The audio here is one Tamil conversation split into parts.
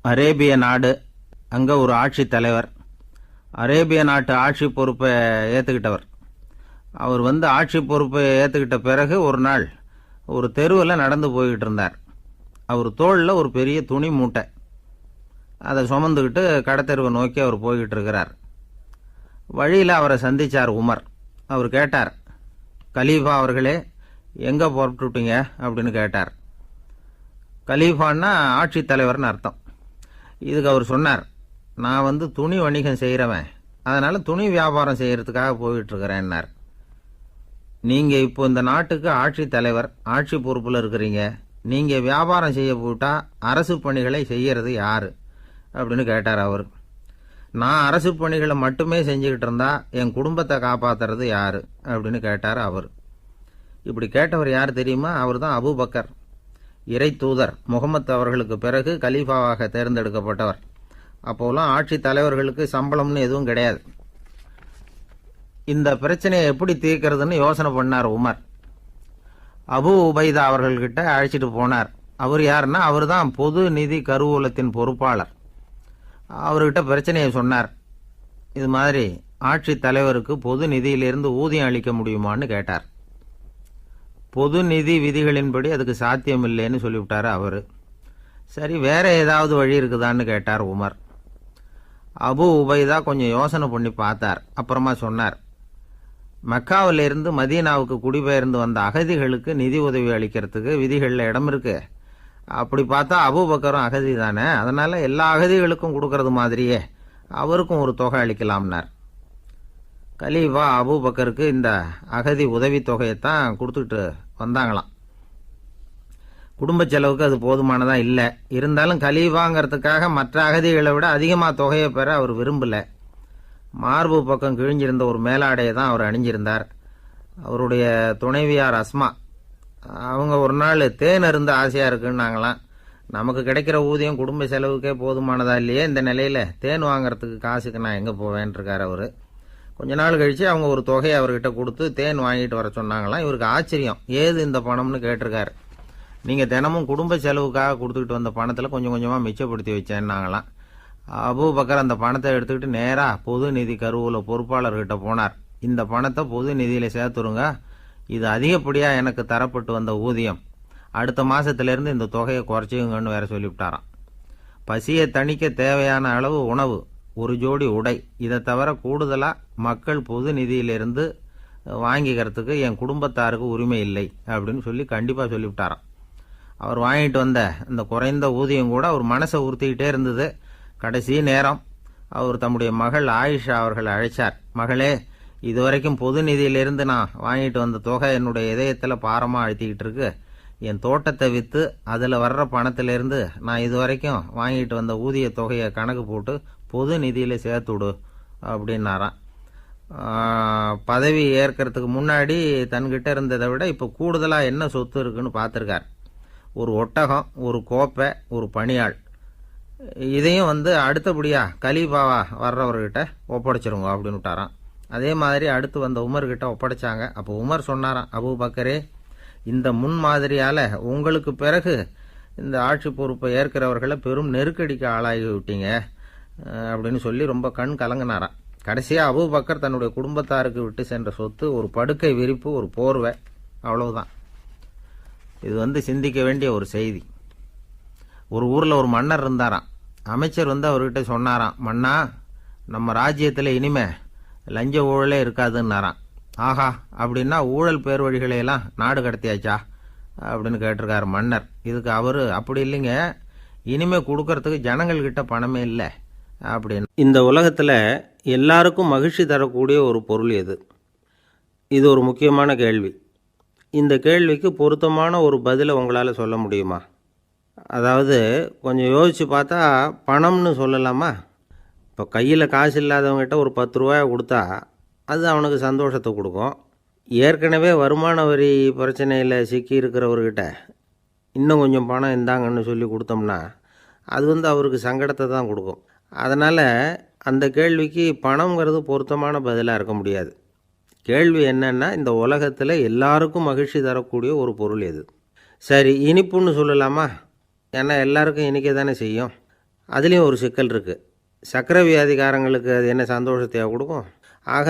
அரேபிய நாடு. அங்கே ஒரு ஆட்சி தலைவர். அரேபிய நாட்டு ஆட்சி பொறுப்பை ஏற்றுக்கிட்டவர். அவர் ஆட்சி பொறுப்பை ஏற்றுக்கிட்ட பிறகு ஒரு நாள் ஒரு தெருவில் நடந்து போய்கிட்டு இருந்தார். அவர் தோளில் ஒரு பெரிய துணி மூட்டை, அதை சுமந்துக்கிட்டு கடத்தெருவை நோக்கி அவர் போய்கிட்டு இருக்கிறார். வழியில் அவரை சந்தித்தார் உமர். அவர் கேட்டார், கலீஃபா அவர்களே, எங்கே புறப்பட்டுட்டீங்க அப்படின்னு கேட்டார். கலீஃபான்னா ஆட்சி தலைவர்னு அர்த்தம். இதுக்கு அவர் சொன்னார், நான் துணி வணிகம் செய்கிறவன், அதனால் துணி வியாபாரம் செய்கிறதுக்காக போயிட்டுருக்கிறேன்னார். நீங்கள் இப்போ இந்த நாட்டுக்கு ஆட்சி தலைவர், ஆட்சி பொறுப்பில் இருக்கிறீங்க. நீங்கள் வியாபாரம் செய்ய போயிட்டால் அரசு பணிகளை செய்கிறது யார் அப்படின்னு கேட்டார் அவர். நான் அரசு பணிகளை மட்டுமே செஞ்சுக்கிட்டு இருந்தா என் குடும்பத்தை காப்பாற்றுறது யார் அப்படின்னு கேட்டார் அவர். இப்படி கேட்டவர் யார் தெரியுமா? அவர் தான் அபூபக்கர், இறை தூதர் முகமது அவர்களுக்கு பிறகு கலீஃபாவாக தேர்ந்தெடுக்கப்பட்டவர். அப்போலாம் ஆட்சி தலைவர்களுக்கு சம்பளம்னு எதுவும் கிடையாது. இந்த பிரச்சனையை எப்படி தீர்க்கிறதுன்னு யோசனை பண்ணார் உமர். அபு உபைதா அவர்கள்கிட்ட அழைச்சிட்டு போனார். அவர் யாருன்னா, அவர் தான் பொது நிதி கருவூலத்தின் பொறுப்பாளர். அவர்கிட்ட பிரச்சனையை சொன்னார். இது மாதிரி ஆட்சி தலைவருக்கு பொது நிதியிலிருந்து ஊதியம் அளிக்க முடியுமான்னு கேட்டார். பொது நிதி விதிகளின்படி அதுக்கு சாத்தியம் இல்லைன்னு சொல்லிவிட்டார் அவர். சரி, வேற ஏதாவது வழி இருக்குதான்னு கேட்டார் உமர். அபு உபைதா கொஞ்சம் யோசனை பண்ணி பார்த்தார். அப்புறமா சொன்னார், மக்காவிலிருந்து மதீனாவுக்கு குடிபெயர்ந்து வந்த அகதிகளுக்கு நிதி உதவி அளிக்கிறதுக்கு விதிகளில் இடம் இருக்கு. அப்படி பார்த்தா அபூபக்கரும் அகதி தானே, அதனால எல்லா அகதிகளுக்கும் கொடுக்கறது மாதிரியே அவருக்கும் ஒரு தொகை அளிக்கலாம்னார். கலீஃபா அபூபக்கருக்கு இந்த அகதி உதவி தொகையைத்தான் கொடுத்துட்டு வந்தாங்களாம். குடும்ப செலவுக்கு அது போதுமானதா இல்லை. இருந்தாலும் கலீஃபாங்கிறதுக்காக மற்ற அகதிகளை விட அதிகமாக தொகையை பெற அவர் விரும்பல. மார்பு பக்கம் கிழிஞ்சிருந்த ஒரு மேலாடையை தான் அவர் அணிஞ்சிருந்தார். அவருடைய துணைவியார் அஸ்மா, அவங்க ஒரு நாள் தேன் அருந்த ஆசையாக இருக்குன்னாங்களாம். நமக்கு கிடைக்கிற ஊதியம் குடும்ப செலவுக்கே போதுமானதா இல்லையே, இந்த நிலையில் தேன் வாங்கிறதுக்கு காசுக்கு நான் எங்கே போவேன்ருக்கார் அவர். கொஞ்ச நாள் கழித்து அவங்க ஒரு தொகையை அவர்கிட்ட கொடுத்து தேன் வாங்கிட்டு வர சொன்னாங்களாம். இவருக்கு ஆச்சரியம், ஏது இந்த பணம்னு கேட்டிருக்காரு. நீங்கள் தினமும் குடும்ப செலவுக்காக கொடுத்துக்கிட்டு வந்த பணத்தில் கொஞ்சம் கொஞ்சமாக மிச்சப்படுத்தி வச்சேன்னாங்களாம். அபூபக்கர் அந்த பணத்தை எடுத்துக்கிட்டு நேராக பொது நிதி கருவூல பொறுப்பாளர்கிட்ட போனார். இந்த பணத்தை பொது நிதியில் சேர்த்துருங்க, இது அதிகப்படியாக எனக்கு தரப்பட்டு வந்த ஊதியம், அடுத்த மாதத்திலேருந்து இந்த தொகையை குறைச்சிங்கன்னு வேற சொல்லிவிட்டாராம். பசியை தணிக்க தேவையான அளவு உணவு, ஒரு ஜோடி உடை, இதை தவிர கூடுதலாக மக்கள் பொது நிதியிலிருந்து வாங்கிக்கிறதுக்கு என் குடும்பத்தாருக்கு உரிமை இல்லை அப்படின்னு சொல்லி கண்டிப்பாக சொல்லிவிட்டாராம். அவர் வாங்கிட்டு வந்த இந்த குறைந்த ஊதியம் கூட அவர் மனசை உறுத்திக்கிட்டே இருந்தது. கடைசி நேரம் அவர் தம்முடைய மகள் ஆயிஷா அவர்களை அழைச்சார். மகளே, இதுவரைக்கும் பொது நிதியிலிருந்து நான் வாங்கிட்டு வந்த தொகை என்னுடைய இதயத்தில் பாரமாக அழுத்திக்கிட்டு இருக்கு. என் தோட்டத்தை விற்று அதில் வர்ற பணத்திலிருந்து நான் இதுவரைக்கும் வாங்கிட்டு வந்த ஊதிய தொகையை கணக்கு போட்டு பொது நிதியில் சேர்த்துடு அப்படின்னாராம். பதவி ஏற்கிறதுக்கு முன்னாடி தன்கிட்ட இருந்ததை விட இப்போ கூடுதலாக என்ன சொத்து இருக்குன்னு பார்த்துருக்கார். ஒரு ஒட்டகம், ஒரு கோப்பை, ஒரு பணியாள். இதையும் அடுத்தபடியாக கலீஃபாவா வர்றவர்கிட்ட ஒப்படைச்சிருங்க அப்படின்னு விட்டாராம். அதே மாதிரி அடுத்து வந்த உமர்கிட்ட ஒப்படைச்சாங்க. அப்போ உமர் சொன்னாராம், அபூபக்கரே, இந்த முன்மாதிரியால் உங்களுக்கு பிறகு இந்த ஆட்சி பொறுப்பை ஏற்கிறவர்களை பெரும் நெருக்கடிக்கு ஆளாகி விட்டீங்க அப்படின்னு சொல்லி ரொம்ப கண் கலங்கினாராம். கடைசியாக அபூபக்கர் தன்னுடைய குடும்பத்தாருக்கு விட்டு சென்ற சொத்து ஒரு படுக்கை விரிப்பு, ஒரு போர்வை, அவ்வளவுதான். இது சிந்திக்க வேண்டிய ஒரு செய்தி. ஒரு ஊரில் ஒரு மன்னர் இருந்தாராம். அமைச்சர் அவர்கிட்ட சொன்னாராம், மன்னா, நம்ம ராஜ்யத்தில் இனிமே லஞ்ச ஊழலே இருக்காதுன்னாராம். ஆஹா, அப்படின்னா ஊழல் பேர் வழிகளையெல்லாம் நாடு கடத்தியாச்சா அப்படின்னு கேட்டிருக்காரு மன்னர். இதுக்கு அவர், அப்படி இல்லைங்க, இனிமே கொடுக்கறதுக்கு ஜனங்கள்கிட்ட பணமே இல்லை அப்படின்னு. இந்த உலகத்தில் எல்லாருக்கும் மகிழ்ச்சி தரக்கூடிய ஒரு பொருள் எது? இது ஒரு முக்கியமான கேள்வி. இந்த கேள்விக்கு பொருத்தமான ஒரு பதிலை உங்களால் சொல்ல முடியுமா? அதாவது கொஞ்சம் யோசித்து பார்த்தா பணம்னு சொல்லலாமா? இப்போ கையில் காசு இல்லாதவங்ககிட்ட ஒரு 10 ரூபாய் கொடுத்தா அது அவனுக்கு சந்தோஷத்தை கொடுக்கும். ஏற்கனவே வருமான வரி பிரச்சனையில் சிக்கி இருக்கிறவர்கிட்ட இன்னும் கொஞ்சம் பணம் இந்தாங்கன்னு சொல்லி கொடுத்தோம்னா அது அவருக்கு சங்கடத்தை தான் கொடுக்கும். அதனால் அந்த கேள்விக்கு பணங்கிறது பொருத்தமான பதிலாக இருக்க முடியாது. கேள்வி என்னன்னா, இந்த உலகத்தில் எல்லாருக்கும் மகிழ்ச்சி தரக்கூடிய ஒரு பொருள் எது? சரி, இனிப்புன்னு சொல்லலாமா? ஏன்னா எல்லாருக்கும் இனிக்க தானே செய்யும். அதுலேயும் ஒரு சிக்கல் இருக்குது. சக்கரை வியாதிக்காரங்களுக்கு அது என்ன சந்தோஷத்தையாக கொடுக்கும்? ஆக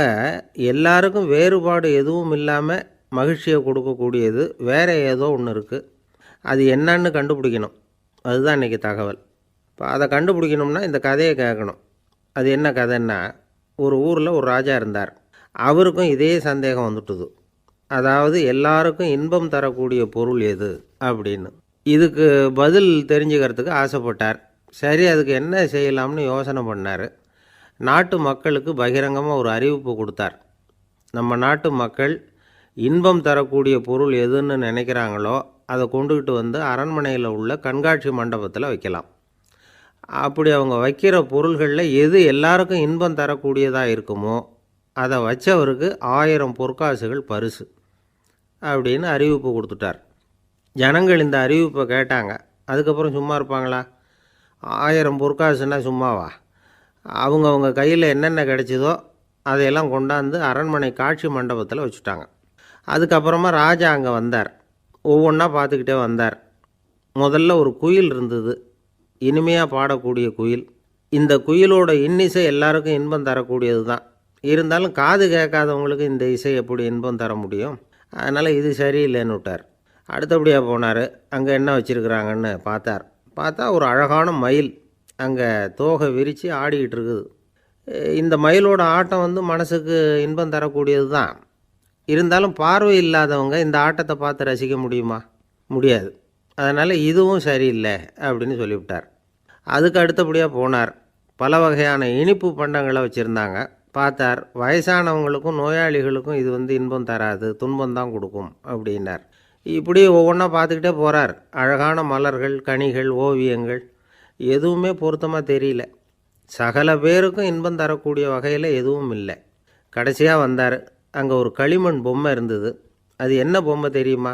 எல்லாருக்கும் வேறுபாடு எதுவும் இல்லாமல் மகிழ்ச்சியை கொடுக்கக்கூடியது வேறு ஏதோ ஒன்று இருக்குது. அது என்னன்னு கண்டுபிடிக்கணும். அதுதான் இன்றைக்கி தகவல். இப்போ அதை கண்டுபிடிக்கணும்னா இந்த கதையை கேட்கணும். அது என்ன கதைன்னா, ஒரு ஊரில் ஒரு ராஜா இருந்தார். அவருக்கும் இதே சந்தேகம் வந்துட்டுது. அதாவது எல்லாருக்கும் இன்பம் தரக்கூடிய பொருள் எது அப்படின்னு. இதுக்கு பதில் தெரிஞ்சுக்கிறதுக்கு ஆசைப்பட்டார். சரி, அதுக்கு என்ன செய்யலாம்னு யோசனை பண்ணார். நாட்டு மக்களுக்கு பகிரங்கமாக ஒரு அறிவிப்பு கொடுத்தார். நம்ம நாட்டு மக்கள் இன்பம் தரக்கூடிய பொருள் எதுன்னு நினைக்கிறாங்களோ அதை கொண்டுக்கிட்டு வந்து அரண்மனையில் உள்ள கண்காட்சி மண்டபத்தில் வைக்கலாம். அப்படி அவங்க வைக்கிற பொருள்களில் எது எல்லாருக்கும் இன்பம் தரக்கூடியதாக இருக்குமோ அதை வச்சவருக்கு 1000 பொற்காசுகள் பரிசு அப்படின்னு அறிவிப்பு கொடுத்துட்டார். ஜனங்கள் இந்த அறிவிப்பை கேட்டாங்க. அதுக்கப்புறம் சும்மா இருப்பாங்களா? 1000 பொற்காசுன்னா சும்மாவா? அவங்கவுங்க கையில் என்னென்ன கிடைச்சதோ அதையெல்லாம் கொண்டாந்து அரண்மனை காட்சி மண்டபத்தில் வச்சுட்டாங்க. அதுக்கப்புறமா ராஜா அங்கே வந்தார். ஒவ்வொன்றா பார்த்துக்கிட்டே வந்தார். முதல்ல ஒரு குயில் இருந்தது, இனிமையாக பாடக்கூடிய குயில். இந்த குயிலோட இன்னிசை எல்லாருக்கும் இன்பம் தரக்கூடியது தான். இருந்தாலும் காது கேட்காதவங்களுக்கு இந்த இசை எப்படி இன்பம் தர முடியும்? அதனால் இது சரியில்லைன்னு விட்டார். அடுத்தபடியாக போனார். அங்கே என்ன வச்சுருக்குறாங்கன்னு பார்த்தா ஒரு அழகான மயில் அங்கே தோகை விரித்து ஆடிக்கிட்டு இருக்குது. இந்த மயிலோட ஆட்டம் மனசுக்கு இன்பம் தரக்கூடியது தான். இருந்தாலும் பார்வை இல்லாதவங்க இந்த ஆட்டத்தை பார்த்து ரசிக்க முடியுமா? முடியாது. அதனால் இதுவும் சரியில்லை அப்படின்னு சொல்லிவிட்டார். அதுக்கு அடுத்தபடியாக போனார். பல வகையான இனிப்பு பண்டங்களை வச்சுருந்தாங்க. பார்த்தார், வயசானவங்களுக்கும் நோயாளிகளுக்கும் இது இன்பம் தராது, துன்பம் தான் கொடுக்கும் அப்படின்னார். இப்படி ஒவ்வொன்றா பார்த்துக்கிட்டே போகிறார். அழகான மலர்கள், கனிகள், ஓவியங்கள் எதுவுமே பொருத்தமாக தெரியல. சகல பேருக்கும் இன்பம் தரக்கூடிய வகையில் எதுவும் இல்லை. கடைசியாக வந்தார். அங்கே ஒரு களிமண் பொம்மை இருந்தது. அது என்ன பொம்மை தெரியுமா?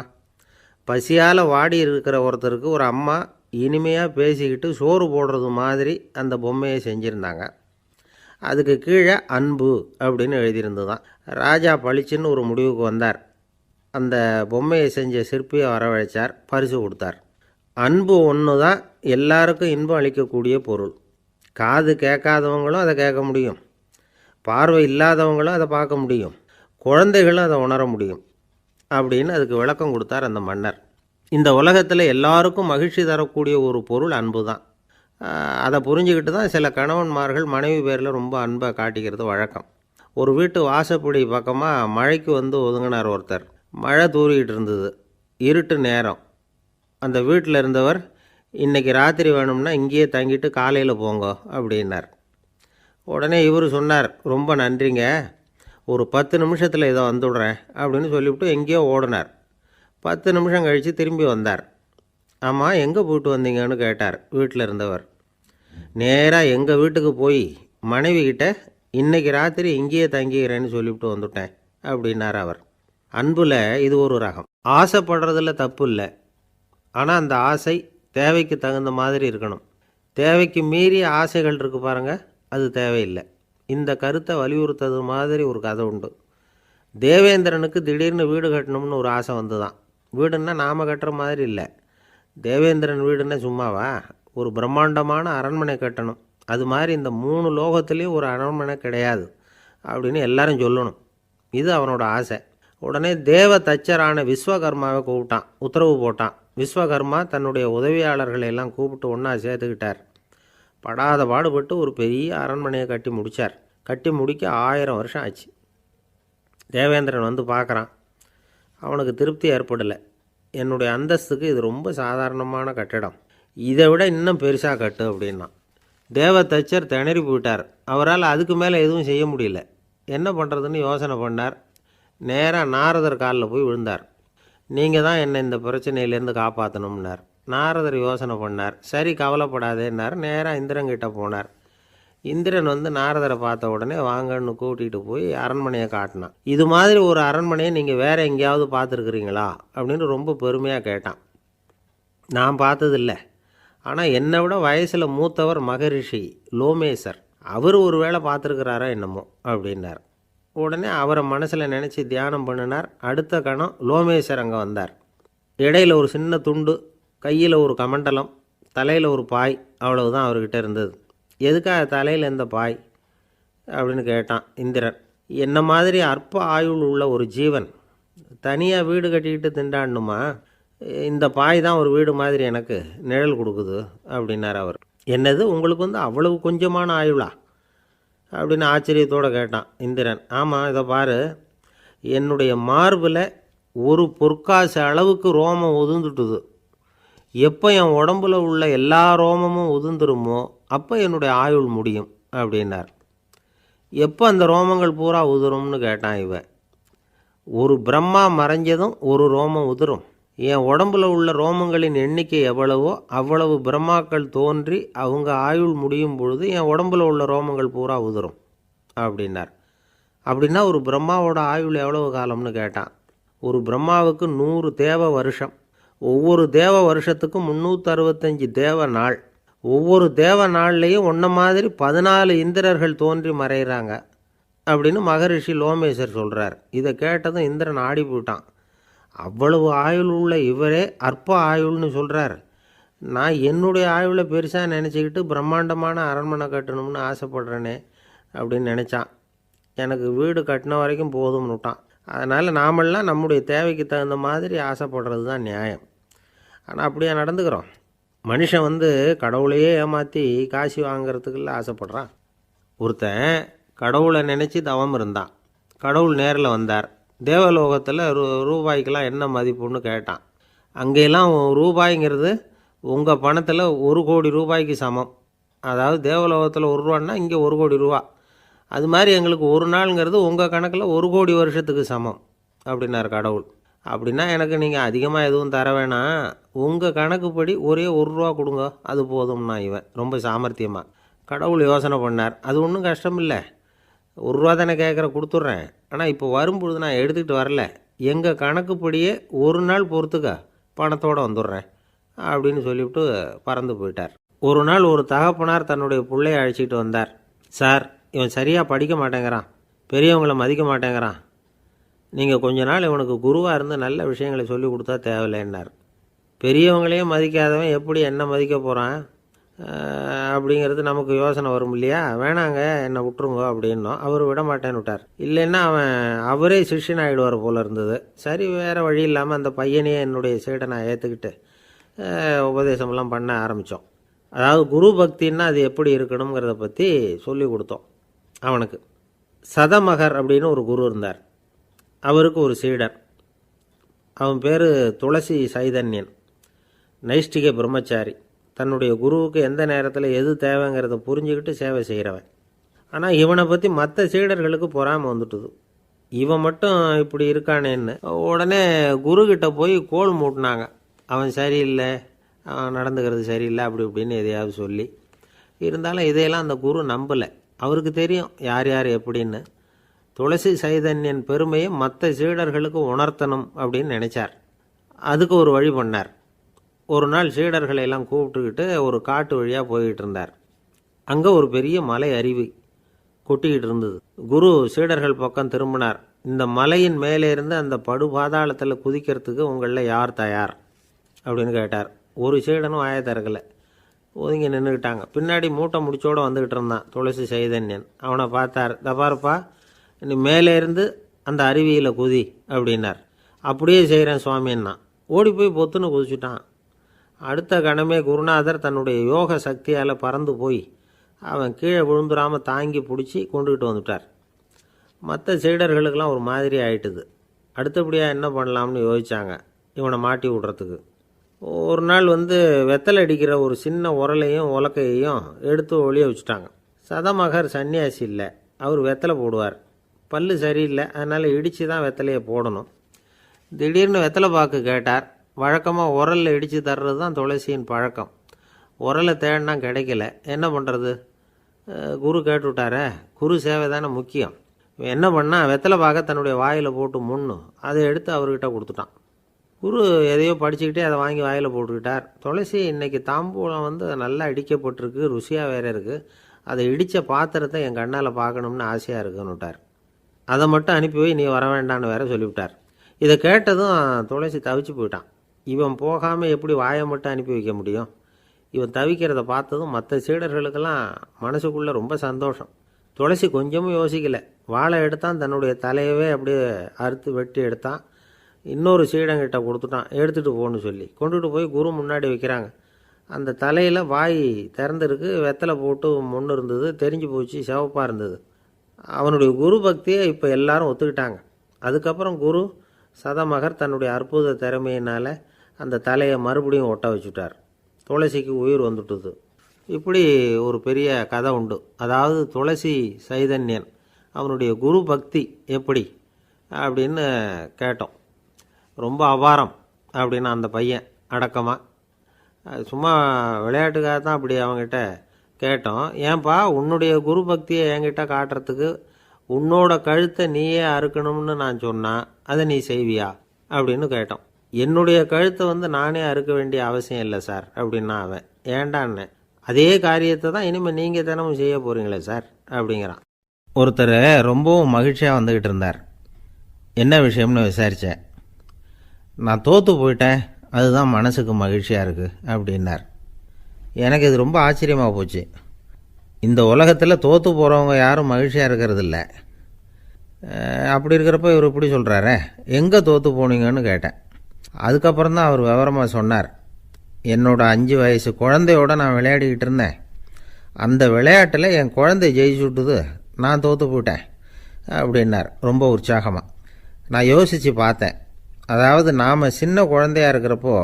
பசியால் வாடி இருக்கிற ஒருத்தருக்கு ஒரு அம்மா இனிமையாக பேசிக்கிட்டு சோறு போடுறது மாதிரி அந்த பொம்மையை செஞ்சுருந்தாங்க. அதுக்கு கீழே அன்பு அப்படின்னு எழுதியிருந்துதான். ராஜா பளிச்சுன்னு ஒரு முடிவுக்கு வந்தார். அந்த பொம்மையை செஞ்ச சிற்பியை வரவழைச்சார், பரிசு கொடுத்தார். அன்பு ஒன்று தான் எல்லாருக்கும் இன்பம் அளிக்கக்கூடிய பொருள். காது கேட்காதவங்களும் அதை கேட்க முடியும், பார்வை இல்லாதவங்களும் அதை பார்க்க முடியும், குழந்தைகளும் அதை உணர முடியும் அப்படின்னு அதுக்கு விளக்கம் கொடுத்தார் அந்த மன்னர். இந்த உலகத்தில் எல்லாருக்கும் மகிழ்ச்சி தரக்கூடிய ஒரு பொருள் அன்பு தான். அதை புரிஞ்சுக்கிட்டு தான் சில கணவன்மார்கள் மனைவி பேரில் ரொம்ப அன்பை காட்டிக்கிறது வழக்கம். ஒரு வீட்டு வாசப்படி பக்கமாக மழைக்கு ஒதுங்கினார் ஒருத்தர். மழை தூரிக்கிட்டு இருந்தது, இருட்டு நேரம். அந்த வீட்டில் இருந்தவர், இன்றைக்கி ராத்திரி வேணும்னா இங்கேயே தங்கிட்டு காலையில் போங்க அப்படின்னார். உடனே இவர் சொன்னார், ரொம்ப நன்றிங்க, ஒரு 10 நிமிஷத்தில் இதை வந்துவிடுறேன் அப்படின்னு சொல்லிவிட்டு எங்கேயோ ஓடினார். 10 நிமிஷம் கழித்து திரும்பி வந்தார். ஆமாம், எங்கே போயிட்டு வந்தீங்கன்னு கேட்டார் வீட்டில் இருந்தவர். நேராக எங்கள் வீட்டுக்கு போய் மனைவிக்கிட்ட இன்றைக்கி ராத்திரி இங்கேயே தங்கிக்கிறேன்னு சொல்லிவிட்டு வந்துட்டேன் அப்படின்னார் அவர். அன்பில் இது ஒரு ரகம். ஆசைப்படுறதில் தப்பு இல்லை, ஆனால் அந்த ஆசை தேவைக்கு தகுந்த மாதிரி இருக்கணும். தேவைக்கு மீறிய ஆசைகள் இருக்குது பாருங்கள், அது தேவையில்லை. இந்த கருத்தை வலியுறுத்தது மாதிரி ஒரு கதை உண்டு. தேவேந்திரனுக்கு திடீர்னு வீடு கட்டணும்னு ஒரு ஆசை வந்துதான். வீடுன்னா நாம் கட்டுற மாதிரி இல்லை. தேவேந்திரன் வீடுன்னா சும்மாவா? ஒரு பிரம்மாண்டமான அரண்மனை கட்டணும். அது மாதிரி இந்த 3 லோகத்துலேயும் ஒரு அரண்மனை கிடையாது அப்படின்னு எல்லாரும் சொல்லணும். இது அவனோட ஆசை. உடனே தேவ தச்சரான விஸ்வகர்மாவை கூப்பிட்டான், உத்தரவு போட்டான். விஸ்வகர்மா தன்னுடைய உதவியாளர்களை எல்லாம் கூப்பிட்டு ஒன்றா சேர்த்துக்கிட்டார். படாத பாடுபட்டு ஒரு பெரிய அரண்மனையை கட்டி முடித்தார். கட்டி முடிக்க 1000 வருஷம் ஆச்சு. தேவேந்திரன் பார்க்குறான். அவனுக்கு திருப்தி ஏற்படலை. என்னுடைய அந்தஸ்துக்கு இது ரொம்ப சாதாரணமான கட்டிடம், இதை விட இன்னும் பெருசாக கட்டு அப்படின்னா. தேவ தச்சர் திணறி போயிட்டார். அவரால் அதுக்கு மேலே எதுவும் செய்ய முடியல. என்ன பண்ணுறதுன்னு யோசனை பண்ணார். நேராக நாரதர் காலில் போய் விழுந்தார். நீங்கள் தான் என்னை இந்த பிரச்சனையிலேருந்து காப்பாற்றணும்னார். நாரதர் யோசனை பண்ணார். சரி, கவலைப்படாதேன்னார். நேராக இந்திரன்கிட்ட போனார். இந்திரன் நாரதரை பார்த்த உடனே வாங்கன்னு கூட்டிகிட்டு போய் அரண்மனையை காட்டினான். இது மாதிரி ஒரு அரண்மனையை நீங்கள் வேறு எங்கேயாவது பார்த்துருக்குறீங்களா அப்படின்னு ரொம்ப பெருமையாக கேட்டான். நான் பார்த்ததில்லை, ஆனால் என்னை விட வயசில் மூத்தவர் மகரிஷி லோமேசர், அவர் ஒரு வேளை பார்த்துருக்கிறாரா என்னமோ அப்படின்னார். உடனே அவரை மனசில் நினச்சி தியானம் பண்ணினார். அடுத்த கணம் லோமேசர் அங்கே வந்தார். இடையில் ஒரு சின்ன துண்டு, கையில் ஒரு கமண்டலம், தலையில் ஒரு பாய், அவ்வளவுதான் அவர்கிட்ட இருந்தது. எதுக்காக தலையில் இந்த பாய் அப்படின்னு கேட்டான் இந்திரன். என்ன மாதிரி அற்ப ஆயுள் உள்ள ஒரு ஜீவன் தனியாக வீடு கட்டிக்கிட்டு திண்டாடணுமா? இந்த பாய் தான் ஒரு வீடு மாதிரி எனக்கு நிழல் கொடுக்குது அப்படின்னார் அவர். என்னது, உங்களுக்கு அவ்வளவு கொஞ்சமான ஆயுளா அப்படின்னு ஆச்சரியத்தோடு கேட்டான் இந்திரன். ஆமாம், இதை பாரு, என்னுடைய மார்பில் ஒரு பொற்காசு அளவுக்கு ரோமம் உதிர்ந்துட்டுது. எப்போ என் உடம்புல உள்ள எல்லா ரோமமும் உதிர்ந்துருமோ அப்போ என்னுடைய ஆயுள் முடியும் அப்படின்னார். எப்போ அந்த ரோமங்கள் பூரா உதிரும்னு கேட்டான் இவன். ஒரு பிரம்மா மறைஞ்சதும் ஒரு ரோமம் உதிரும். என் உடம்புல உள்ள ரோமங்களின் எண்ணிக்கை எவ்வளவோ அவ்வளவு பிரம்மாக்கள் தோன்றி அவங்க ஆயுள் முடியும் பொழுது என் உடம்புல உள்ள ரோமங்கள் பூரா உதிரும் அப்படின்னார். அப்படின்னா ஒரு பிரம்மாவோட ஆயுள் எவ்வளவு காலம்னு கேட்டான். ஒரு பிரம்மாவுக்கு 100 தேவ வருஷம். ஒவ்வொரு தேவ வருஷத்துக்கும் 365 தேவ நாள். ஒவ்வொரு தேவ நாள்லேயும் ஒன்றை மாதிரி 14 இந்திரர்கள் தோன்றி மறைகிறாங்க அப்படின்னு மகரிஷி லோமேசர் சொல்கிறார். இதை கேட்டதும் இந்திரன் ஆடி போயிட்டான். அவ்வளவு ஆயுள் உள்ள இவரே அற்ப ஆயுள்னு சொல்கிறார். நான் என்னுடைய ஆயுளை பெருசாக நினச்சிக்கிட்டு பிரம்மாண்டமான அரண்மனை கட்டணும்னு ஆசைப்படுறேனே அப்படின்னு நினச்சான். எனக்கு வீடு கட்டின வரைக்கும் போதும்னு விட்டான். அதனால் நாமெல்லாம் நம்முடைய தேவைக்கு தகுந்த மாதிரி ஆசைப்படுறது தான் நியாயம். ஆனால் அப்படியே நடந்துக்கிறோம். மனுஷன் கடவுளையே ஏமாற்றி காசு வாங்கிறதுக்குள்ள ஆசைப்படுறான். ஒருத்தன் கடவுளை நினச்சி தவம் இருந்தான். கடவுள் நேரில் வந்தார். தேவலோகத்தில் ரூபாய்க்கெல்லாம் என்ன மதிப்புன்னு கேட்டான். அங்கெல்லாம் ரூபாய்ங்கிறது உங்கள் பணத்தில் 1 கோடி ரூபாய்க்கு சமம். அதாவது தேவலோகத்தில் 1 ரூபான்னா இங்கே 1 கோடி ரூபா. அது மாதிரி எங்களுக்கு ஒரு நாளுங்கிறது உங்கள் கணக்கில் 1 கோடி வருஷத்துக்கு சமம் அப்படின்னார் கடவுள். அப்படின்னா எனக்கு நீங்கள் அதிகமாக எதுவும் தர வேணாம், உங்கள் கணக்குப்படி ஒரே 1 ரூபா கொடுங்க, அது போதும்னா இவன் ரொம்ப சாமர்த்தியமாக. கடவுள் யோசனை பண்ணார். அது ஒன்றும் கஷ்டம் இல்லை, 1 ரூபா தானே கேட்குற, கொடுத்துட்றேன். ஆனால் இப்போ வரும்பொழுது நான் எடுத்துக்கிட்டு வரல, எங்கள் கணக்குப்படியே 1 நாள் பொறுத்துக்க பணத்தோடு வந்துடுறேன் அப்படின்னு சொல்லிவிட்டு பறந்து போயிட்டார். ஒரு நாள் ஒரு தகப்பனார் தன்னுடைய பிள்ளையை அழைச்சிட்டு வந்தார். சார், இவன் சரியாக படிக்க மாட்டேங்கிறான், பெரியவங்களை மதிக்க மாட்டேங்கிறான், நீங்கள் கொஞ்ச நாள் இவனுக்கு குருவாக இருந்து நல்ல விஷயங்களை சொல்லி கொடுத்தா தேவையில்லைன்னார். பெரியவங்களையே மதிக்காதவன் எப்படி என்ன மதிக்க போகிறான் அப்படிங்கிறது நமக்கு யோசனை வரும் இல்லையா? வேணாங்க, என்னை விட்டுருங்க அப்படின்னோம். அவர் விட மாட்டேன்னு விட்டார். இல்லைன்னா அவரே சிஷ்யன் ஆகிடுவார் போல இருந்தது. சரி, வேறு வழி இல்லாமல் அந்த பையனையே என்னுடைய சீடனை ஏற்றுக்கிட்டு உபதேசமெல்லாம் பண்ண ஆரம்பித்தோம். அதாவது குரு பக்தின்னா அது எப்படி இருக்கணுங்கிறத பற்றி சொல்லி கொடுத்தோம் அவனுக்கு. சதமகர் அப்படின்னு ஒரு குரு இருந்தார். அவருக்கு ஒரு சீடர். அவன் பேர் துளசி சைதன்யன், நைஷ்டிக பிரம்மச்சாரி. தன்னுடைய குருவுக்கு எந்த நேரத்தில் எது தேவைங்கிறத புரிஞ்சுக்கிட்டு சேவை செய்கிறவன். ஆனால் இவனை பற்றி மற்ற சீடர்களுக்கு பொறாமை வந்துட்டுது. இவன் மட்டும் இப்படி இருக்கானேன்னு உடனே குருக்கிட்ட போய் கோல் மூட்டினாங்க. அவன் சரியில்லை, அவன் நடந்துக்கிறது சரியில்லை, அப்படி இப்படின்னு எதையாவது சொல்லி. இருந்தாலும் இதையெல்லாம் அந்த குரு நம்பலை. அவருக்கு தெரியும் யார் யார் எப்படின்னு. துளசி சைதன்யன் பெருமையை மற்ற சீடர்களுக்கு உணர்த்தணும் அப்படின்னு நினைச்சார். அதுக்கு ஒரு வழி பண்ணார். ஒரு நாள் சீடர்களை எல்லாம் கூப்பிட்டுக்கிட்டு ஒரு காட்டு வழியாக போய்கிட்டு இருந்தார். அங்கே ஒரு பெரிய மலை அருவி கொட்டிக்கிட்டு இருந்தது. குரு சீடர்கள் பக்கம் திரும்பினார். இந்த மலையின் மேலே இருந்து அந்த படுபாதாளத்தில் குதிக்கிறதுக்கு உங்களில் யார் தயார் அப்படின்னு கேட்டார். ஒரு சீடனும் ஆய திறக்கலை, ஒதுங்கி நின்றுக்கிட்டாங்க. பின்னாடி மூட்டை முடிச்சோடு வந்துக்கிட்டு இருந்தான் துளசி சைதன்யன். அவனை பார்த்தார். தப்பாருப்பா, நீ மேலே இருந்து அந்த அருவியில் குதி அப்படின்னார். அப்படியே செய்கிறேன் சுவாமின்னா ஓடி போய் பொத்துன்னு குதிச்சுட்டான். அடுத்த கணமே குருநாதர் தன்னுடைய யோக சக்தியால் பறந்து போய் அவன் கீழே விழுந்துடாமல் தாங்கி பிடிச்சி கொண்டுகிட்டு வந்துட்டார். மற்ற சீடர்களுக்கெல்லாம் ஒரு மாதிரி ஆயிட்டுது. அடுத்தபடியாக என்ன பண்ணலாம்னு யோசித்தாங்க இவனை மாட்டி விடுறதுக்கு. ஒரு நாள் வெத்தலை அடிக்கிற ஒரு சின்ன உரலையும் உலக்கையையும் எடுத்து ஒளிய வச்சுட்டாங்க. சதமகர் சன்னியாசி இல்லை, அவர் வெத்தலை போடுவார். பல்லு சரியில்லை, அதனால் இடித்து தான் வெத்தலையை போடணும். திடீர்னு வெத்தலை பாக்கு கேட்டார். வழக்கமாக உரலில் இடித்து தர்றது தான் துளசியின் பழக்கம். உரலை தேடினா கிடைக்கல, என்ன பண்ணுறது? குரு கேட்டுவிட்டாரே, குரு சேவை தானே முக்கியம். என்ன பண்ணால் வெத்தலை பாக்க தன்னுடைய வாயில் போட்டு முன்னும் அதை எடுத்து அவர்கிட்ட கொடுத்துட்டான். குரு எதையோ படிச்சுக்கிட்டே அதை வாங்கி வாயில் போட்டுக்கிட்டார். துளசி இன்னைக்கு தாம்பூலம் நல்லா இடிக்கப்பட்டிருக்கு, ருசியாக வேற இருக்குது, அதை இடித்த பாத்திரத்தை என் கண்ணால் பார்க்கணும்னு ஆசையாக இருக்குன்னு விட்டார். அதை மட்டும் அனுப்பி போய் நீ வர வேண்டான்னு வேற சொல்லிவிட்டார். இதை கேட்டதும் துளசி தவிச்சு போயிட்டான். இவன் போகாமல் எப்படி வாயை மட்டும் அனுப்பி வைக்க முடியும்? இவன் தவிக்கிறத பார்த்ததும் மற்ற சீடர்களுக்கெல்லாம் மனசுக்குள்ளே ரொம்ப சந்தோஷம். துளசி கொஞ்சமும் யோசிக்கலை. வாழை எடுத்தான், தன்னுடைய தலையவே அப்படியே அறுத்து வெட்டி எடுத்தான். இன்னொரு சீடங்கிட்ட கொடுத்துட்டான், எடுத்துகிட்டு போன்னு சொல்லி. கொண்டுட்டு போய் குரு முன்னாடி வைக்கிறாங்க. அந்த தலையில் வாய் திறந்துருக்கு, வெத்தலை போட்டு முன்னு இருந்தது, தெரிஞ்சு போச்சு, சிவப்பாக இருந்தது. அவனுடைய குரு பக்தியை இப்போ எல்லாரும் ஒத்துக்கிட்டாங்க. அதுக்கப்புறம் குரு சதமகர் தன்னுடைய அற்புத திறமையினால் அந்த தலையை மறுபடியும் ஒட்ட வச்சுட்டார். துளசிக்கு உயிர் வந்துட்டுது. இப்படி ஒரு பெரிய கதை உண்டு. அதாவது துளசி சைதன்யன் அவனுடைய குரு பக்தி எப்படி அப்படின்னு கேட்டோம். ரொம்ப அபாரம் அப்படின்னு அந்த பையன் அடக்கமாக, சும்மா விளையாட்டுக்காக தான் அப்படி அவங்ககிட்ட கேட்டோம். ஏன்பா உன்னுடைய குரு பக்தியை என்கிட்ட காட்டுறதுக்கு உன்னோட கழுத்தை நீயே அறுக்கணும்னு நான் சொன்னால் அதை நீ செய்வியா அப்படின்னு கேட்டோம். என்னுடைய கழுத்தை நானே அறுக்க வேண்டிய அவசியம் இல்லை சார் அப்படின்னா அவன். ஏண்டான்னு, அதே காரியத்தை தான் இனிமேல் நீங்கள் தினமும் செய்ய போகிறீங்களே சார் அப்படிங்கிறான். ஒருத்தர் ரொம்பவும் மகிழ்ச்சியாக வந்துக்கிட்டு இருந்தார். என்ன விஷயம்னு விசாரித்தேன். நான் தோற்று போயிட்டேன், அதுதான் மனசுக்கு மகிழ்ச்சியாக இருக்குது அப்படின்னார். எனக்கு இது ரொம்ப ஆச்சரியமாக போச்சு. இந்த உலகத்தில் தோற்று போகிறவங்க யாரும் மகிழ்ச்சியாக இருக்கிறதில்ல. அப்படி இருக்கிறப்ப இவர் இப்படி சொல்கிறாரே, எங்கே தோற்று போனீங்கன்னு கேட்டேன். அதுக்கப்புறம் தான் அவர் விவரமாக சொன்னார். என்னோட 5 வயசு குழந்தையோடு நான் விளையாடிக்கிட்டு இருந்தேன். அந்த விளையாட்டில் என் குழந்தை ஜெயிச்சு விட்டுது, நான் தோற்று போயிட்டேன் அப்படின்னார் ரொம்ப உற்சாகமாக. நான் யோசித்து பார்த்தேன். அதாவது நாம் சின்ன குழந்தையாக இருக்கிறப்போ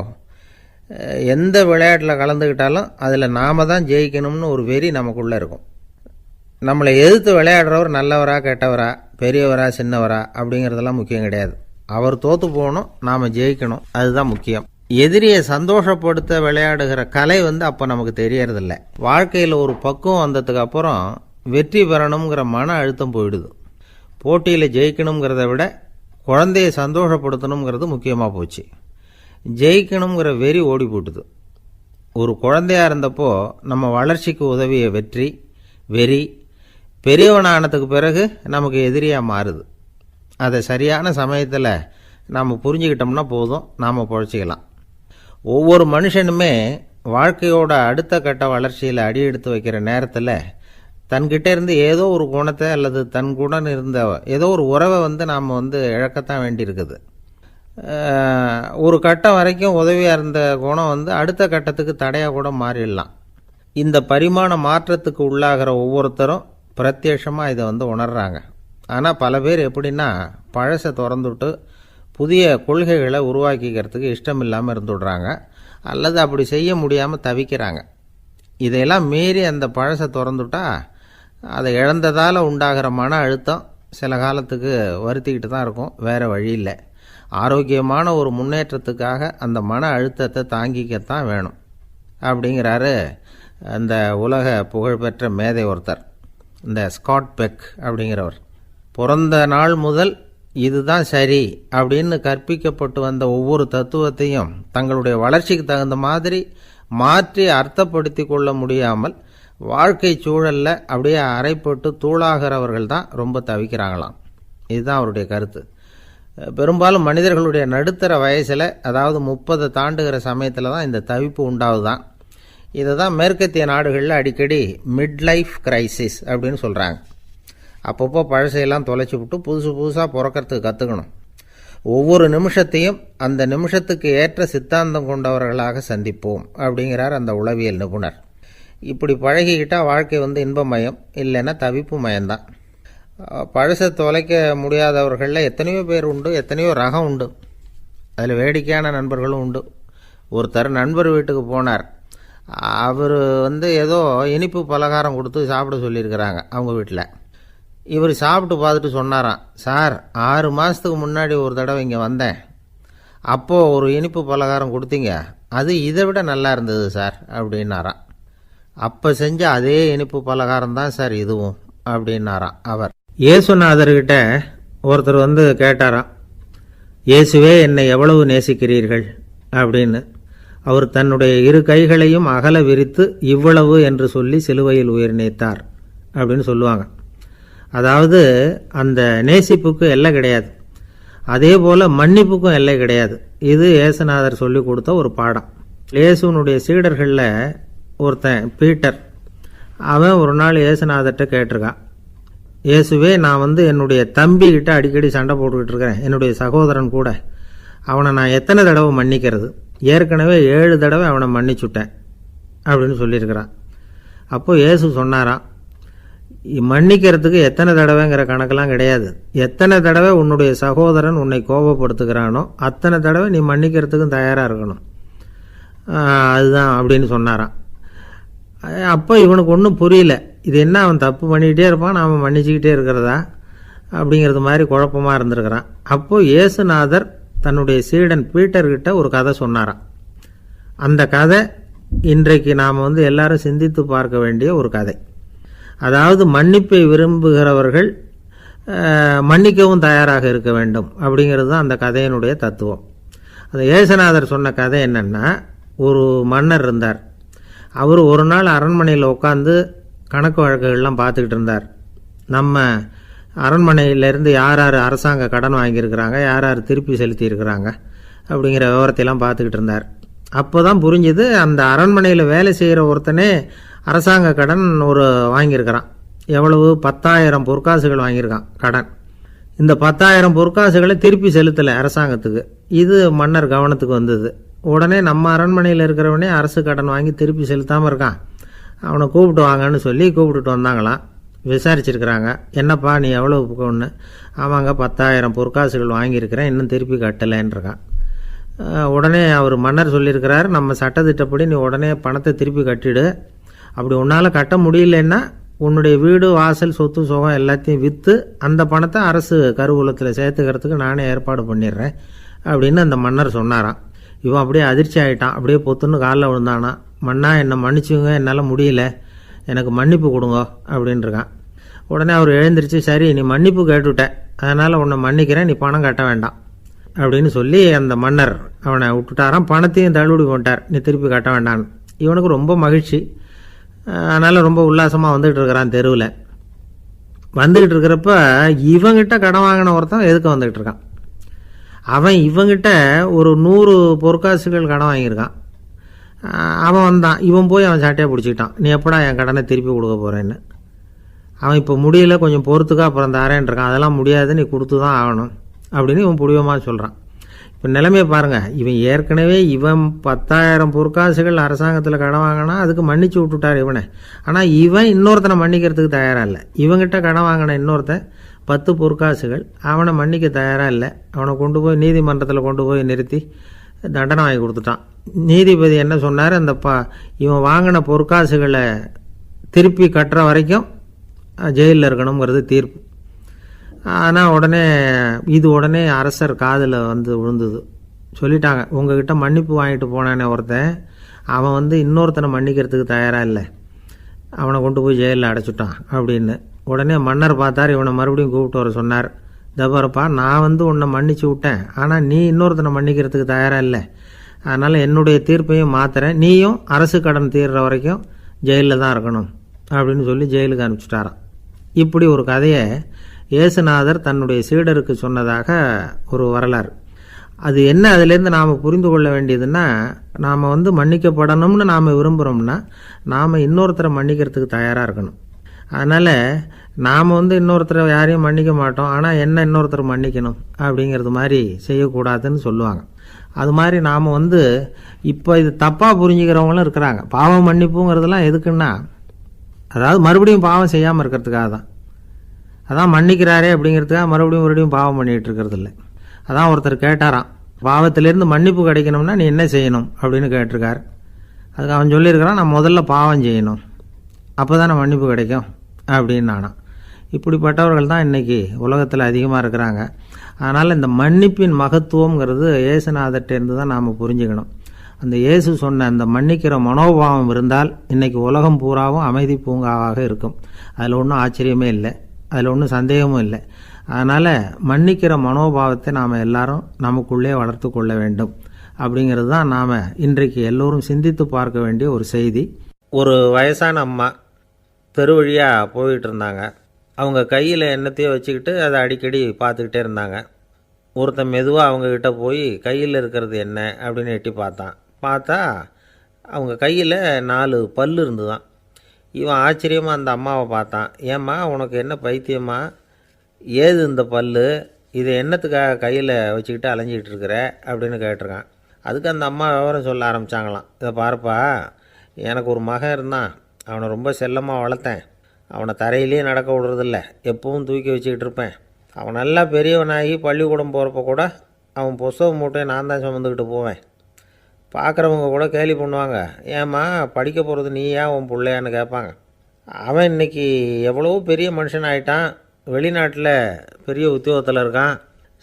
எந்த விளையாட்டில் கலந்துக்கிட்டாலும் அதில் நாம் தான் ஜெயிக்கணும்னு ஒரு வெறி நமக்குள்ளே இருக்கும். நம்மளை எதிர்த்து விளையாடுறவர் நல்லவரா கெட்டவரா, பெரியவரா சின்னவரா அப்படிங்கிறதெல்லாம் முக்கியம் கிடையாது. அவர் தோற்று போகணும், நாம் ஜெயிக்கணும், அதுதான் முக்கியம். எதிரியை சந்தோஷப்படுத்த விளையாடுகிற கலை அப்போ நமக்கு தெரியறதில்ல. வாழ்க்கையில் ஒரு பக்குவம் வந்ததுக்கு அப்புறம் வெற்றி பெறணுங்கிற மன அழுத்தம் போயிடுது. போட்டியில் ஜெயிக்கணுங்கிறத விட குழந்தையை சந்தோஷப்படுத்தணுங்கிறது முக்கியமாக போச்சு. ஜெயிக்கணுங்கிற வெறி ஓடி போட்டுது. ஒரு குழந்தையாக இருந்தப்போ நம்ம வளர்ச்சிக்கு உதவிய வெறி பெரியவனானதுக்கு பிறகு நமக்கு எதிரியாக மாறுது. அதை சரியான சமயத்தில் நாம் புரிஞ்சுக்கிட்டோம்னா போதும், நாம் பொழைச்சிக்கலாம். ஒவ்வொரு மனுஷனுமே வாழ்க்கையோட அடுத்த கட்ட வளர்ச்சியில் அடி எடுத்து வைக்கிற நேரத்தில் தன்கிட்ட இருந்து ஏதோ ஒரு குணத்தை அல்லது தன் குணம் இருந்த ஏதோ ஒரு உறவை நாம் இழக்கத்தான் வேண்டியிருக்குது. ஒரு கட்டம் வரைக்கும் உதவியாக இருந்த குணம் அடுத்த கட்டத்துக்கு தடையாக கூட மாறிடலாம். இந்த பரிமாண மாற்றத்துக்கு உள்ளாகிற ஒவ்வொருத்தரும் பிரத்யட்சமாக இதை உணர்றாங்க. ஆனால் பல பேர் எப்படின்னா பழசை திறந்துவிட்டு புதிய கொள்கைகளை உருவாக்கிக்கிறதுக்கு இஷ்டம் இல்லாமல் இருந்துடுறாங்க, அல்லது அப்படி செய்ய முடியாமல் தவிக்கிறாங்க. இதையெல்லாம் மீறி அந்த பழசை திறந்துட்டா அதை இழந்ததால் உண்டாகிற மன அழுத்தம் சில காலத்துக்கு வருத்திக்கிட்டு தான் இருக்கும், வேறு வழி இல்லை. ஆரோக்கியமான ஒரு முன்னேற்றத்துக்காக அந்த மன அழுத்தத்தை தாங்கிக்கத்தான் வேணும் அப்படிங்கிறாரு அந்த உலக புகழ்பெற்ற மேதை ஒருத்தர், இந்த ஸ்காட் பெக் அப்படிங்கிறவர். பிறந்த நாள் முதல் இதுதான் சரி அப்படின்னு கற்பிக்கப்பட்டு வந்த ஒவ்வொரு தத்துவத்தையும் தங்களுடைய வளர்ச்சிக்கு தகுந்த மாதிரி மாற்றி அர்த்தப்படுத்தி கொள்ள முடியாமல் வாழ்க்கை சூழலில் அப்படியே அரைப்பட்டு தூளாகிறவர்கள் தான் ரொம்ப தவிக்கிறாங்களாம். இதுதான் அவருடைய கருத்து. பெரும்பாலும் மனிதர்களுடைய நடுத்தர வயசில், அதாவது 30 தாண்டுகிற சமயத்தில் தான் இந்த தவிப்பு உண்டாகுதான். இதை தான் மேற்கத்திய நாடுகளில் அடிக்கடி மிட் லைஃப் கிரைசிஸ் அப்படின்னு சொல்கிறாங்க. அப்பப்போ பழசையெல்லாம் தொலைச்சி விட்டு புதுசாக பிறக்கிறதுக்கு கற்றுக்கணும். ஒவ்வொரு நிமிஷத்தையும் அந்த நிமிஷத்துக்கு ஏற்ற சித்தாந்தம் கொண்டவர்களாக சந்திப்போம் அப்படிங்கிறார் அந்த உளவியல் நிபுணர். இப்படி பழகிக்கிட்டால் வாழ்க்கை இன்பமயம், இல்லைன்னா தவிப்பு மயம்தான். பழசை தொலைக்க முடியாதவர்களில் எத்தனையோ பேர் உண்டு, எத்தனையோ ரகம் உண்டு. அதில் வேடிக்கையான நண்பர்களும் உண்டு. ஒருத்தர் நண்பர் வீட்டுக்கு போனார். அவர் ஏதோ இனிப்பு பலகாரம் கொடுத்து சாப்பிட சொல்லியிருக்கிறாங்க அவங்க வீட்டில். இவர் சாப்பிட்டு பார்த்துட்டு சொன்னாராம், சார் 6 மாதத்துக்கு முன்னாடி ஒரு தடவை இங்கே வந்தேன், அப்போது ஒரு இனிப்பு பலகாரம் கொடுத்தீங்க, அது இதை விட நல்லா இருந்தது சார் அப்படின்னாராம். அப்போ செஞ்ச அதே இனிப்பு பலகாரம் தான் சார் இதுவும் அப்படின்னாராம் அவர். இயேசுநாதர்கிட்ட ஒருத்தர் கேட்டாராம், இயேசுவே என்னை எவ்வளவு நேசிக்கிறீர்கள் அப்படின்னு. அவர் தன்னுடைய 2 கைகளையும் அகல விரித்து இவ்வளவு என்று சொல்லி சிலுவையில் உயிர் நீத்தார் அப்படின்னு சொல்லுவாங்க. அதாவது அந்த நேசிப்புக்கு எல்லை கிடையாது, அதே போல் மன்னிப்புக்கும் எல்லை கிடையாது. இது இயேசுநாதர் சொல்லி கொடுத்த ஒரு பாடம். இயேசுனுடைய சீடர்களில் ஒருத்தன் பீட்டர், அவன் ஒரு நாள் இயேசுநாதர்கிட்ட கேட்டிருக்கான், இயேசுவே, நான் என்னுடைய தம்பிக்கிட்ட அடிக்கடி சண்டை போட்டுக்கிட்டு இருக்கிறேன், என்னுடைய சகோதரன் கூட. அவனை நான் எத்தனை தடவை மன்னிக்கிறது? ஏற்கனவே 7 தடவை அவனை மன்னிச்சுட்டேன் அப்படின்னு சொல்லியிருக்கிறான். அப்போது இயேசு சொன்னாராம், மன்னிக்கிறதுக்கு எத்தனை தடவைங்கிற கணக்கெல்லாம் கிடையாது. எத்தனை தடவை உன்னுடைய சகோதரன் உன்னை கோபப்படுத்துகிறானோ அத்தனை தடவை நீ மன்னிக்கிறதுக்கும் தயாராக இருக்கணும், அதுதான் அப்படின்னு சொன்னாராம். அப்போ இவனுக்கு ஒன்றும் புரியல, இது என்ன அவன் தப்பு பண்ணிக்கிட்டே இருப்பான், நாம் மன்னிச்சுக்கிட்டே இருக்கிறதா அப்படிங்கிறது மாதிரி குழப்பமாக இருந்திருக்கிறான். அப்போது இயேசுநாதர் தன்னுடைய சீடன் பீட்டர்கிட்ட ஒரு கதை சொன்னாராம். அந்த கதை இன்றைக்கு நாம் எல்லாரும் சிந்தித்து பார்க்க வேண்டிய ஒரு கதை. அதாவது மன்னிப்பை விரும்புகிறவர்கள் மன்னிக்கவும் தயாராக இருக்க வேண்டும் அப்படிங்கிறது தான் அந்த கதையினுடைய தத்துவம். அந்த இயேசுநாதர் சொன்ன கதை என்னென்னா, ஒரு மன்னர் இருந்தார். அவர் ஒரு நாள் அரண்மனையில் உட்காந்து கணக்கு வழக்குகள்லாம் பார்த்துக்கிட்டு இருந்தார். நம்ம அரண்மனையிலேருந்து யார் யார் அரசாங்க கடன் வாங்கியிருக்கிறாங்க, யார் யார் திருப்பி செலுத்தியிருக்கிறாங்க அப்படிங்கிற விவரத்தையெல்லாம் பார்த்துக்கிட்டு இருந்தார். அப்போ தான் புரிஞ்சுது, அந்த அரண்மனையில் வேலை செய்கிற ஒருத்தனே அரசாங்க கடன் வாங்கியிருக்கிறான். எவ்வளவு? 10,000 பொற்காசுகள் வாங்கியிருக்கான் கடன். இந்த 10,000 பொற்காசுகளை திருப்பி செலுத்தலை அரசாங்கத்துக்கு. இது மன்னர் கவனத்துக்கு வந்தது. உடனே நம்ம அரண்மனையில் இருக்கிறவனே அரசு கடன் வாங்கி திருப்பி செலுத்தாமல் இருக்கான், அவனை கூப்பிட்டு வாங்கன்னு சொல்லி கூப்பிட்டுட்டு வந்தாங்களாம். விசாரிச்சிருக்கிறாங்க, என்னப்பா நீ எவ்வளோ ஒன்று? ஆமாங்க, 10,000 பொற்காசுகள் வாங்கியிருக்கிறேன், இன்னும் திருப்பி கட்டலைன்றிருக்கான். உடனே அவர் மன்னர் சொல்லியிருக்கிறார், நம்ம சட்டத்திட்டப்படி நீ உடனே பணத்தை திருப்பி கட்டிடு. அப்படி உன்னால் கட்ட முடியலன்னா உன்னுடைய வீடு வாசல் சொத்து சுகம் எல்லாத்தையும் விற்று அந்த பணத்தை அரசு கருவூலத்தில் சேர்த்துக்கிறதுக்கு நானே ஏற்பாடு பண்ணிடுறேன் அப்படின்னு அந்த மன்னர் சொன்னாராம். இவன் அப்படியே அதிர்ச்சி ஆகிட்டான், அப்படியே பொத்துன்னு காலில் விழுந்தானா. மன்னா, என்னை மன்னிச்சுங்க, என்னால் முடியல, எனக்கு மன்னிப்பு கொடுங்க அப்படின்ட்டுருக்கான். உடனே அவர் எழுந்திரிச்சு, சரி நீ மன்னிப்பு கேட்டுவிட்ட, அதனால் உன்னை மன்னிக்கிறேன், நீ பணம் கட்ட வேண்டாம் அப்படின்னு சொல்லி அந்த மன்னர் அவனை விட்டுட்டாராம். பணத்தையும் தள்ளுபடி பண்ணிட்டார், நீ திருப்பி கட்ட வேண்டான்னு. இவனுக்கு ரொம்ப மகிழ்ச்சி, அதனால் ரொம்ப உல்லாசமாக வந்துகிட்டு இருக்கிறான். தெருவில் வந்துக்கிட்டு இருக்கிறப்ப இவங்கிட்ட கடன் வாங்கின ஒருத்தன் எதுக்கு வந்துக்கிட்டு இருக்கான். அவன் இவங்கிட்ட ஒரு 100 பொற்காசுகள் கடன் வாங்கியிருக்கான். அவன் வந்தான், இவன் போய் அவன் சாட்டையாக பிடிச்சிக்கிட்டான், நீ எப்படா என் கடனை திருப்பி கொடுக்க போகிறேன்னு. அவன் இப்போ முடியல, கொஞ்சம் பொறுத்துக்கா, அப்புறம் தரேன் இருக்கான். அதெல்லாம் முடியாது, நீ கொடுத்து தான் ஆகணும் அப்படின்னு இவன் புடிவமாக சொல்கிறான். இப்போ நிலைமையை பாருங்கள், இவன் ஏற்கனவே 10,000 பொற்காசுகள் அரசாங்கத்தில் கடன் வாங்கினா அதுக்கு மன்னிச்சு விட்டுட்டார் இவனை. ஆனால் இவன் இன்னொருத்தனை மன்னிக்கிறதுக்கு தயாராக இல்லை. இவங்கிட்ட கடன் வாங்கின இன்னொருத்தன் 10 பொற்காசுகள், அவனை மன்னிக்க தயாராக இல்லை. அவனை கொண்டு போய் நீதிமன்றத்தில் கொண்டு போய் நிறுத்தி தண்டனை வாங்கி கொடுத்துட்டான். நீதிபதி என்ன சொன்னார், அந்த இவன் வாங்கின பொற்காசுகளை திருப்பி கட்டுற வரைக்கும் ஜெயிலில் இருக்கணுங்கிறது தீர்ப்பு. ஆனால் உடனே அரசர் காதில் விழுந்தது. சொல்லிட்டாங்க, உங்ககிட்ட மன்னிப்பு வாங்கிட்டு போனானே ஒருத்தன், அவன் இன்னொருத்தனை மன்னிக்கிறதுக்கு தயாராக இல்லை, அவனை கொண்டு போய் ஜெயிலில் அடைச்சிட்டான் அப்படின்னு. உடனே மன்னர் பார்த்தார், இவனை மறுபடியும் கூப்பிட்டு வர சொன்னார். தபரப்பா, நான் உன்னை மன்னிச்சு விட்டேன், ஆனால் நீ இன்னொருத்தனை மன்னிக்கிறதுக்கு தயாராக இல்லை, அதனால் என்னுடைய தீர்ப்பையும் மாத்துறேன், நீயும் அரசு கடன் தீர்ற வரைக்கும் ஜெயிலில் தான் இருக்கணும் அப்படின்னு சொல்லி ஜெயிலுக்கு அனுப்பிச்சிட்டாராம். இப்படி ஒரு கதையை இயேசுநாதர் தன்னுடைய சீடருக்கு சொன்னதாக ஒரு வரலாறு. அது என்ன, அதிலேருந்து நாம் புரிந்து கொள்ள வேண்டியதுன்னா, நாம் மன்னிக்கப்படணும்னு நாம் விரும்புகிறோம்னா நாம் இன்னொருத்தரை மன்னிக்கிறதுக்கு தயாராக இருக்கணும். அதனால் நாம் இன்னொருத்தரை யாரையும் மன்னிக்க மாட்டோம், ஆனால் என்ன இன்னொருத்தர் மன்னிக்கணும் அப்படிங்கிறது மாதிரி செய்யக்கூடாதுன்னு சொல்லுவாங்க. அது மாதிரி நாம் இப்போ இது தப்பாக புரிஞ்சுக்கிறவங்களும் இருக்கிறாங்க. பாவம் மன்னிப்புங்கிறதுலாம் எதுக்குன்னா, அதாவது மறுபடியும் பாவம் செய்யாமல் இருக்கிறதுக்காக தான். அதான் மன்னிக்கிறாரே அப்படிங்கிறதுக்காக மறுபடியும் பாவம் பண்ணிகிட்டு இருக்கிறது இல்லை. அதான் ஒருத்தர் கேட்டாராம், பாவத்திலேருந்து மன்னிப்பு கிடைக்கணும்னா நீ என்ன செய்யணும் அப்படின்னு கேட்டிருக்கார். அதுக்கு அவன் சொல்லியிருக்கிறான், நான் முதல்ல பாவம் செய்யணும், அப்போ தானே மன்னிப்பு கிடைக்கும் அப்படின்னு நானாம். இப்படிப்பட்டவர்கள் தான் இன்றைக்கி உலகத்தில் அதிகமாக இருக்கிறாங்க. அதனால் இந்த மன்னிப்பின் மகத்துவங்கிறது இயேசுநாதர்கிட்டேருந்து தான் நாம் புரிஞ்சுக்கணும். அந்த இயேசு சொன்ன அந்த மன்னிக்கிற மனோபாவம் இருந்தால் இன்றைக்கி உலகம் பூராவும் அமைதி பூங்காவாக இருக்கும். அதில் ஒன்றும் ஆச்சரியமே இல்லை, அதில் ஒன்றும் சந்தேகமும் இல்லை. அதனால் மன்னிக்கிற மனோபாவத்தை நாம் எல்லாரும் நமக்குள்ளே வளர்த்து கொள்ள வேண்டும் அப்படிங்கிறது தான் நாம் இன்றைக்கு எல்லோரும் சிந்தித்து பார்க்க வேண்டிய ஒரு செய்தி. ஒரு வயசான அம்மா தெரு வழியாக போயிட்டு இருந்தாங்க. அவங்க கையில் எண்ணத்தையோ வச்சுக்கிட்டு அதை அடிக்கடி பார்த்துக்கிட்டே இருந்தாங்க. ஒருத்தன் மெதுவாக அவங்கக்கிட்ட போய் கையில் இருக்கிறது என்ன அப்படின்னு எட்டி பார்த்தா அவங்க கையில் 4 பல்லு இருந்துதான். இவன் ஆச்சரியமாக அந்த அம்மாவை பார்த்தான். ஏம்மா உனக்கு என்ன பைத்தியமா, ஏது இந்த பல்லு, இதை என்னத்துக்காக கையில் வச்சுக்கிட்டு அலைஞ்சிக்கிட்டு இருக்கிற அப்படின்னு கேட்டிருக்கான். அதுக்கு அந்த அம்மா விவரம் சொல்ல ஆரம்பித்தாங்களாம். இதை பாருப்பா, எனக்கு ஒரு மகன் இருந்தான், அவனை ரொம்ப செல்லமாக வளர்த்தேன். அவனை தரையிலே நடக்க விடுறதில்ல, எப்பவும் தூக்கி வச்சுக்கிட்டு இருப்பேன். அவன் நல்லா பெரியவனாகி பள்ளிக்கூடம் போகிறப்ப கூட அவன் புஸ்தக மூட்டையை நான் தான் சுமந்துக்கிட்டு போவேன். பார்க்குறவங்க கூட கேலி பண்ணுவாங்க, ஏம்மா படிக்க போகிறது நீயா உன் பிள்ளையான்னு கேட்பாங்க. அவன் இன்றைக்கி எவ்வளோ பெரிய மனுஷன் ஆகிட்டான், வெளிநாட்டில் பெரிய உத்தியோகத்தில் இருக்கான்.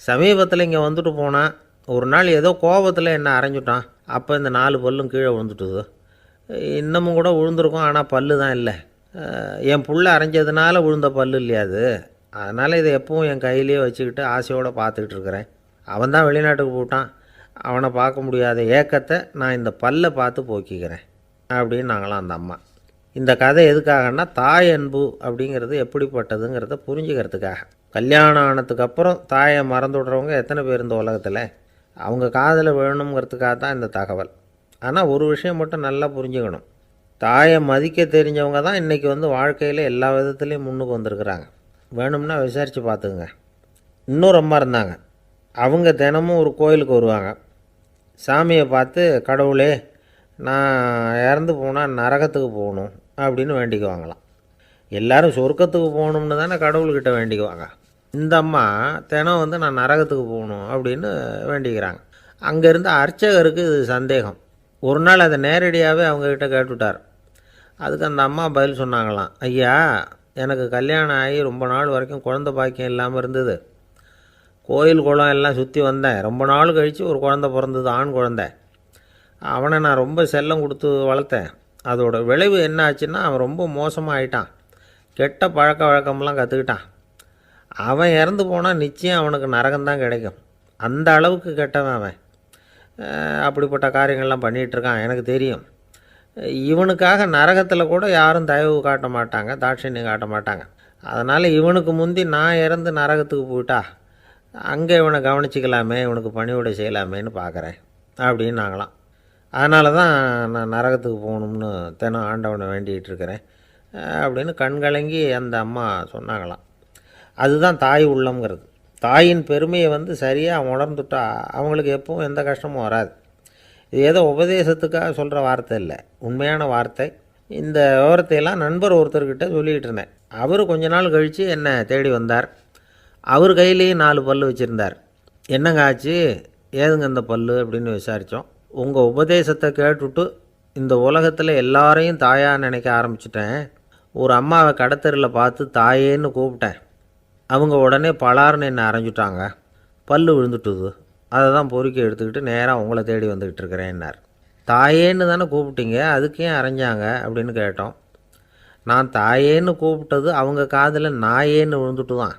சமீபத்தில் இங்கே வந்துட்டு போனான். ஒரு நாள் ஏதோ கோபத்தில் என்ன அரைஞ்சுட்டான். அப்போ இந்த 4 பல்லும் கீழே விழுந்துட்டுது. இன்னமும் கூட விழுந்திருக்கும், ஆனால் பல்லு தான் இல்லை. என் புள்ள அரைஞ்சதுனால விழுந்த பல்லு இல்லையா அது, அதனால் இதை எப்பவும் என் கையிலே வச்சுக்கிட்டு ஆசையோடு பார்த்துக்கிட்டு இருக்கிறேன். அவன் தான் வெளிநாட்டுக்கு போட்டான், அவனை பார்க்க முடியாத ஏக்கத்தை நான் இந்த பல்லை பார்த்து போக்கிக்கிறேன் அப்படின்னு நாங்களாம் அந்த அம்மா. இந்த கதை எதுக்காகன்னா, தாய் அன்பு அப்படிங்கிறது எப்படிப்பட்டதுங்கிறத புரிஞ்சுக்கிறதுக்காக. கல்யாணம் ஆனதுக்கப்புறம் தாயை மறந்து விட்றவங்க எத்தனை பேர் இந்த உலகத்தில், அவங்க காதில் வேணுங்கிறதுக்காக தான் இந்த தகவல். ஆனால் ஒரு விஷயம் மட்டும் நல்லா புரிஞ்சுக்கணும், தாயை மதிக்க தெரிஞ்சவங்க தான் இன்றைக்கி வாழ்க்கையில் எல்லா விதத்துலேயும் முன்னுக்கு வந்திருக்கிறாங்க. வேணும்னா விசாரித்து பார்த்துக்குங்க. இன்னொரு அம்மா இருந்தாங்க, அவங்க தினமும் ஒரு கோயிலுக்கு வருவாங்க. சாமியை பார்த்து, கடவுளே நான் இறந்து போனால் நரகத்துக்கு போகணும் அப்படின்னு வேண்டிக்குவாங்களாம். எல்லோரும் சொர்க்கத்துக்கு போகணும்னு தானே கடவுள்கிட்ட வேண்டிக்குவாங்க. இந்த அம்மா தினம் நான் நரகத்துக்கு போகணும் அப்படின்னு வேண்டிக்கிறாங்க. அங்கேருந்து அர்ச்சகருக்கு இது சந்தேகம். ஒரு நாள் அதை நேரடியாகவே அவங்கக்கிட்ட கேட்டுவிட்டார். அதுக்கு அந்த அம்மா பதில் சொன்னாங்களாம், ஐயா எனக்கு கல்யாணம் ஆகி ரொம்ப நாள் வரைக்கும் குழந்தை பாக்கியம் இல்லாமல் இருந்தது. கோயில் குளம் எல்லாம் சுற்றி வந்தேன். ரொம்ப நாள் கழித்து ஒரு குழந்தை பிறந்தது, ஆண் குழந்தை. அவனை நான் ரொம்ப செல்லம் கொடுத்து வளர்த்தேன். அதோட விளைவு என்ன ஆச்சுன்னா, அவன் ரொம்ப மோசமாக ஆகிட்டான். கெட்ட பழக்க வழக்கம்லாம் கற்றுக்கிட்டான். அவன் இறந்து போனால் நிச்சயம் அவனுக்கு நரகம்தான் கிடைக்கும். அந்த அளவுக்கு கெட்டவன் அவன். அப்படிப்பட்ட காரியங்கள்லாம் பண்ணிகிட்ருக்கான், எனக்கு தெரியும். இவனுக்காக நரகத்தில் கூட யாரும் தயவு காட்ட மாட்டாங்க, தாட்சண்யம் காட்ட மாட்டாங்க. அதனால் இவனுக்கு முந்தி நான் இறந்து நரகத்துக்கு போயிட்டா அங்கே இவனை கவனிச்சிக்கலாமே, இவனுக்கு பணிவிடை செய்யலாமேன்னு பார்க்குறேன் அப்படின்னு நாங்களாம். அதனால தான் நான் நரகத்துக்கு போகணும்னு தினம் ஆண்டவனை வேண்டிகிட்டு இருக்கிறேன் அப்படின்னு கண்கலங்கி அந்த அம்மா சொன்னாங்களாம். அதுதான் தாய் உள்ளம்ங்கிறது. தாயின் பெருமையை சரியாக உணர்ந்துட்டா அவங்களுக்கு எப்பவும் எந்த கஷ்டமும் வராது. இது ஏதோ உபதேசத்துக்காக சொல்கிற வார்த்தை இல்லை, உண்மையான வார்த்தை. இந்த விவரத்தையெல்லாம் நண்பர் ஒருத்தர்கிட்ட சொல்லிகிட்டு இருந்தேன். அவர் கொஞ்ச நாள் கழித்து என்னை தேடி வந்தார். அவர் கையிலேயும் 4 பல்லு வச்சுருந்தார். என்னங்க ஆச்சு, ஏதுங்க இந்த பல்லு அப்படின்னு விசாரித்தோம். உங்கள் உபதேசத்தை கேட்டுவிட்டு இந்த உலகத்தில் எல்லாரையும் தாயாக நினைக்க ஆரம்பிச்சிட்டேன். ஒரு அம்மாவை கடத்தரில் பார்த்து தாயேன்னு கூப்பிட்டேன். அவங்க உடனே பலார்னு என்னை அரைஞ்சிட்டாங்க, பல்லு விழுந்துட்டுது. அதை தான் பொறுக்கி எடுத்துக்கிட்டு நேராக உங்களை தேடி வந்துக்கிட்டு இருக்கிறேன்னார். தாயேன்னு தானே கூப்பிட்டீங்க, அதுக்கே அரைஞ்சாங்க அப்படின்னு கேட்டோம். நான் தாயேன்னு கூப்பிட்டது அவங்க காதில் நாயேன்னு விழுந்துட்டு தான்.